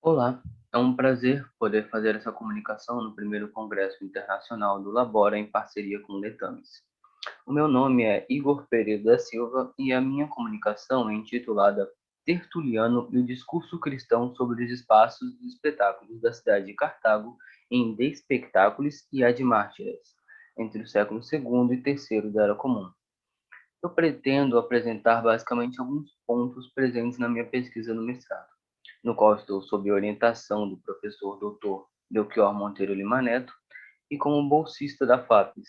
Olá, é um prazer poder fazer essa comunicação no primeiro Congresso Internacional do Labora em parceria com o Letames. O meu nome é Igor Pereira da Silva e a minha comunicação é intitulada Tertuliano e o Discurso Cristão sobre os Espaços dos Espetáculos da cidade de Cartago em De Spectaculis e Ad Martyras, entre o século II e III da Era Comum. Eu pretendo apresentar basicamente alguns pontos presentes na minha pesquisa no mestrado, no qual estou sob orientação do professor Dr. Belchior Monteiro Lima Neto e como bolsista da FAPES,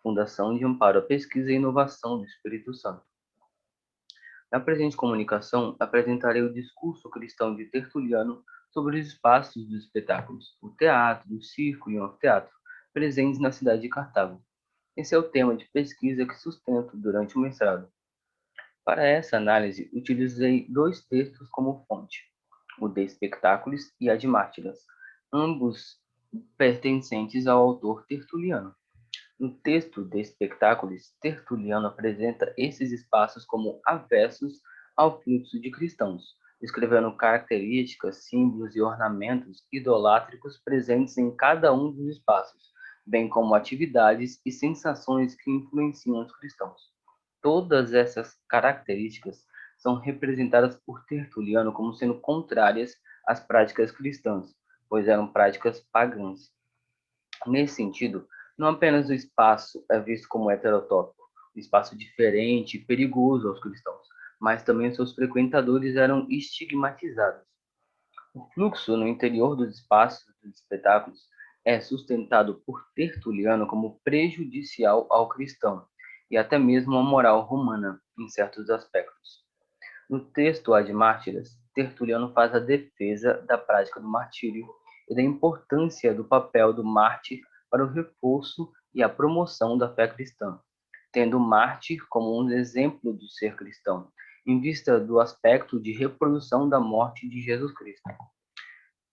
Fundação de Amparo à Pesquisa e Inovação do Espírito Santo. Na presente comunicação, apresentarei o discurso cristão de Tertuliano sobre os espaços dos espetáculos, o teatro, o circo e o anfiteatro, presentes na cidade de Cartago. Esse é o tema de pesquisa que sustento durante o mestrado. Para essa análise, utilizei dois textos como fonte, o De Spectaculis e a de Mártiras, ambos pertencentes ao autor Tertuliano. No texto De Spectaculis, Tertuliano apresenta esses espaços como avessos ao fluxo de cristãos, descrevendo características, símbolos e ornamentos idolátricos presentes em cada um dos espaços, bem como atividades e sensações que influenciam os cristãos. Todas essas características são representadas por Tertuliano como sendo contrárias às práticas cristãs, pois eram práticas pagãs. Nesse sentido, não apenas o espaço é visto como heterotópico, um espaço diferente e perigoso aos cristãos, mas também seus frequentadores eram estigmatizados. O fluxo no interior dos espaços dos espetáculos é sustentado por Tertuliano como prejudicial ao cristão e até mesmo à moral romana em certos aspectos. No texto Ad Mártiras, Tertuliano faz a defesa da prática do martírio e da importância do papel do mártir para o reforço e a promoção da fé cristã, tendo o mártir como um exemplo do ser cristão, em vista do aspecto de reprodução da morte de Jesus Cristo.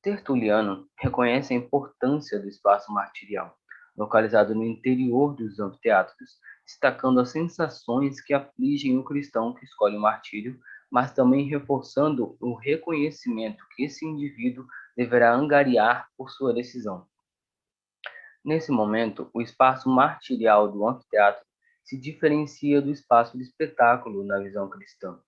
Tertuliano reconhece a importância do espaço martirial, localizado no interior dos anfiteatros, destacando as sensações que afligem o cristão que escolhe o martírio, mas também reforçando o reconhecimento que esse indivíduo deverá angariar por sua decisão. Nesse momento, o espaço martirial do anfiteatro se diferencia do espaço de espetáculo na visão cristã.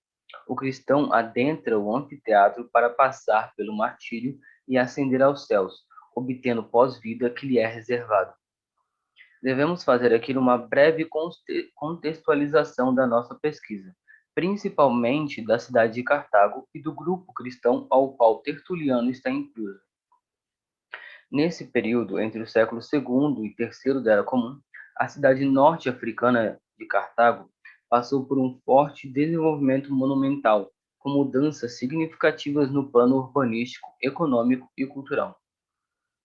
O cristão adentra o anfiteatro para passar pelo martírio e ascender aos céus, obtendo pós-vida que lhe é reservado. Devemos fazer aqui uma breve contextualização da nossa pesquisa, principalmente da cidade de Cartago e do grupo cristão ao qual Tertuliano está incluso. Nesse período, entre o século II e III da Era Comum, a cidade norte-africana de Cartago passou por um forte desenvolvimento monumental, com mudanças significativas no plano urbanístico, econômico e cultural.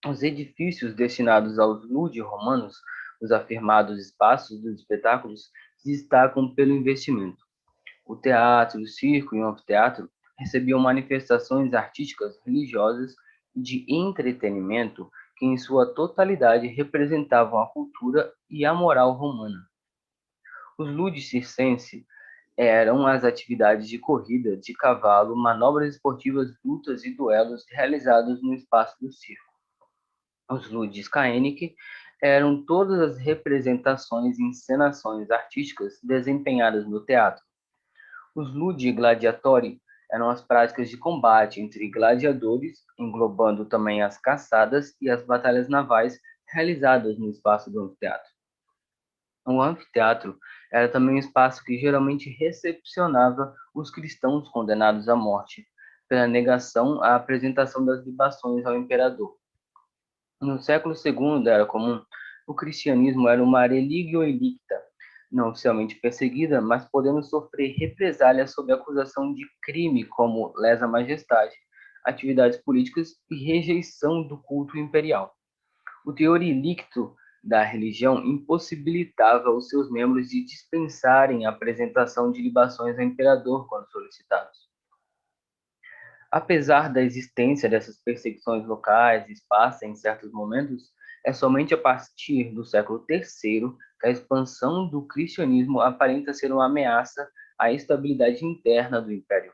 Os edifícios destinados aos lude-romanos, os afirmados espaços dos espetáculos, se destacam pelo investimento. O teatro, o circo e o anfiteatro recebiam manifestações artísticas, religiosas e de entretenimento que, em sua totalidade, representavam a cultura e a moral romana. Os ludes circenses eram as atividades de corrida de cavalo, manobras esportivas, lutas e duelos realizados no espaço do circo. Os ludes caênici eram todas as representações e encenações artísticas desempenhadas no teatro. Os ludi gladiatori eram as práticas de combate entre gladiadores, englobando também as caçadas e as batalhas navais realizadas no espaço do anfiteatro. O anfiteatro era também um espaço que geralmente recepcionava os cristãos condenados à morte, pela negação à apresentação das libações ao imperador. No século II da Era Comum, o cristianismo era uma religio ilicta, não oficialmente perseguida, mas podendo sofrer represálias sob acusação de crime como lesa majestade, atividades políticas e rejeição do culto imperial. O teor ilicto da religião impossibilitava os seus membros de dispensarem a apresentação de libações ao imperador quando solicitados. Apesar da existência dessas perseguições locais e esparsas em certos momentos, é somente a partir do século III que a expansão do cristianismo aparenta ser uma ameaça à estabilidade interna do império.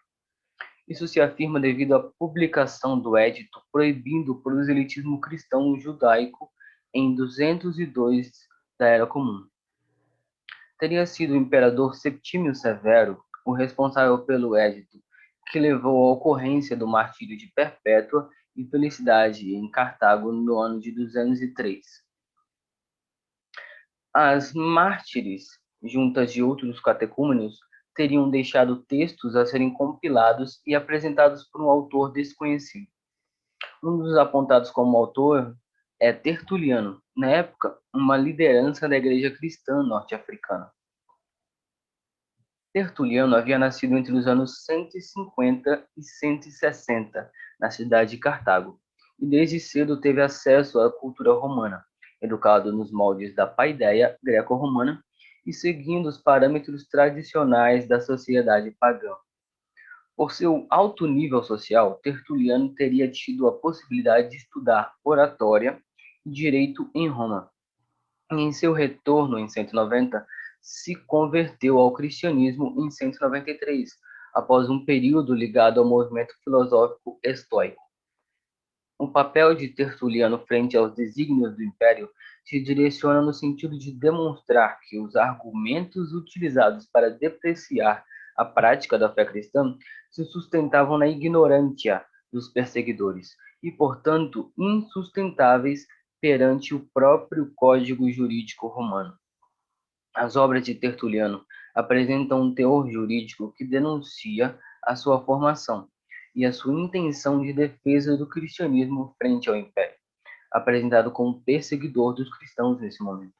Isso se afirma devido à publicação do edito proibindo o proselitismo cristão judaico em 202 da Era Comum. Teria sido o imperador Septímio Severo o responsável pelo edito, que levou à ocorrência do martírio de Perpétua e Felicidade em Cartago no ano de 203. As mártires, juntas de outros catecúmenos, teriam deixado textos a serem compilados e apresentados por um autor desconhecido. Um dos apontados como autor é Tertuliano, na época, uma liderança da Igreja Cristã norte-africana. Tertuliano havia nascido entre os anos 150 e 160, na cidade de Cartago, e desde cedo teve acesso à cultura romana, educado nos moldes da paideia greco-romana e seguindo os parâmetros tradicionais da sociedade pagã. Por seu alto nível social, Tertuliano teria tido a possibilidade de estudar oratória e direito em Roma. E em seu retorno em 190, se converteu ao cristianismo em 193, após um período ligado ao movimento filosófico estoico. O papel de Tertuliano frente aos desígnios do império se direciona no sentido de demonstrar que os argumentos utilizados para depreciar a prática da fé cristã se sustentavam na ignorância dos perseguidores e, portanto, insustentáveis perante o próprio código jurídico romano. As obras de Tertuliano apresentam um teor jurídico que denuncia a sua formação e a sua intenção de defesa do cristianismo frente ao império, apresentado como perseguidor dos cristãos nesse momento.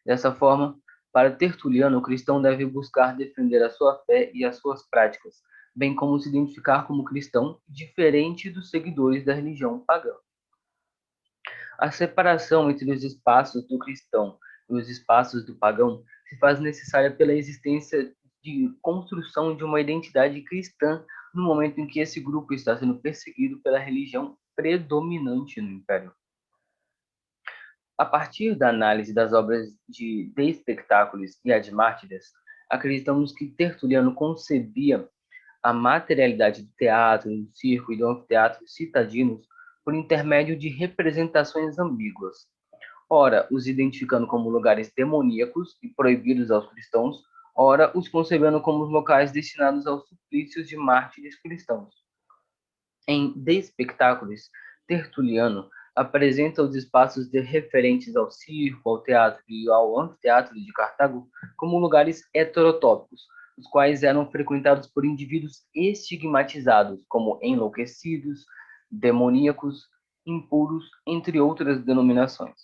Dessa forma, para Tertuliano, o cristão deve buscar defender a sua fé e as suas práticas, bem como se identificar como cristão diferente dos seguidores da religião pagã. A separação entre os espaços do cristão e os espaços do pagão se faz necessária pela existência de construção de uma identidade cristã no momento em que esse grupo está sendo perseguido pela religião predominante no Império. A partir da análise das obras de Spectáculos e Ad Mártires, acreditamos que Tertuliano concebia a materialidade do teatro, do circo e do anfiteatro citadinos por intermédio de representações ambíguas, ora os identificando como lugares demoníacos e proibidos aos cristãos, ora os concebendo como locais destinados aos suplícios de mártires cristãos. Em De Spectáculos, Tertuliano apresenta os espaços referentes ao circo, ao teatro e ao anfiteatro de Cartago como lugares heterotópicos, os quais eram frequentados por indivíduos estigmatizados, como enlouquecidos, demoníacos, impuros, entre outras denominações.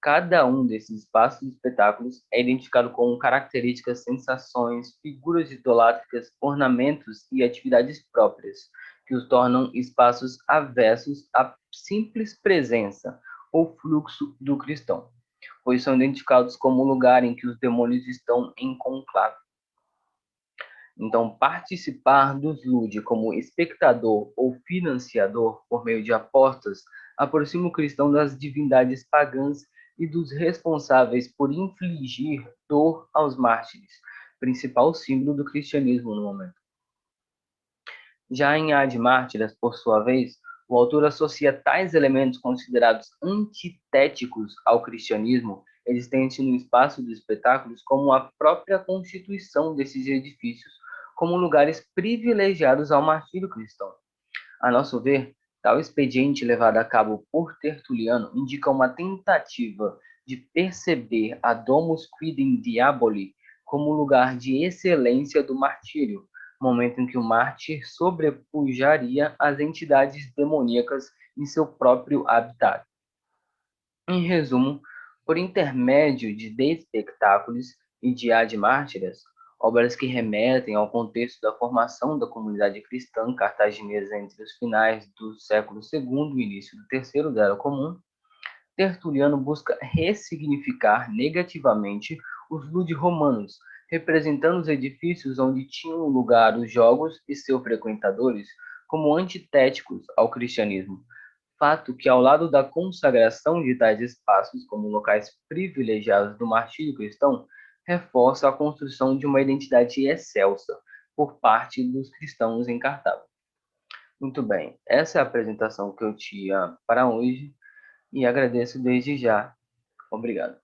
Cada um desses espaços e espetáculos é identificado com características, sensações, figuras idolátricas, ornamentos e atividades próprias, que os tornam espaços avessos à simples presença ou fluxo do cristão, pois são identificados como o lugar em que os demônios estão em conclave. Então, participar dos LUD como espectador ou financiador por meio de apostas aproxima o cristão das divindades pagãs e dos responsáveis por infligir dor aos mártires, principal símbolo do cristianismo no momento. Já em Ad Mártiras, por sua vez, o autor associa tais elementos considerados antitéticos ao cristianismo existente no espaço dos espetáculos como a própria constituição desses edifícios como lugares privilegiados ao martírio cristão. A nosso ver, tal expediente levado a cabo por Tertuliano indica uma tentativa de perceber a Domus Quidem Diaboli como lugar de excelência do martírio, momento em que o mártir sobrepujaria as entidades demoníacas em seu próprio habitat. Em resumo, por intermédio de espectáculos e de Ad Mártiras, obras que remetem ao contexto da formação da comunidade cristã cartaginesa entre os finais do século II e início do terceiro da Era Comum, Tertuliano busca ressignificar negativamente os ludes romanos, representando os edifícios onde tinham lugar os jogos e seus frequentadores como antitéticos ao cristianismo, fato que, ao lado da consagração de tais espaços como locais privilegiados do martírio cristão, reforça a construção de uma identidade excelsa, por parte dos cristãos em Cartago. Muito bem, essa é a apresentação que eu tinha para hoje e agradeço desde já. Obrigado.